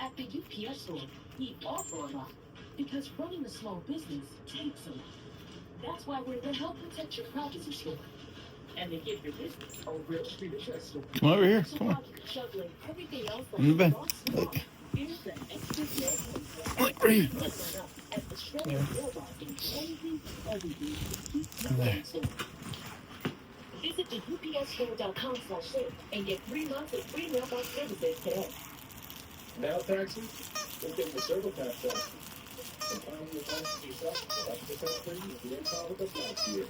At the UPS store, we offer a lot because running a small business takes a lot. That's why we're the Help Protect Your Privacy store. And they give your business a real street address store. Come over here. So Come while on. you're juggling everything else In the like bed. a boss swap, here's the extra care Right here. as Australian robot in anything, everything to keep you There. going soon. Visit the upsstore.com/share and get 3 months of free mailbox services today. Now taxes? We'll get the TurboTax tax. And filing your taxes yourself for up to 10% free if you didn't file with us last year.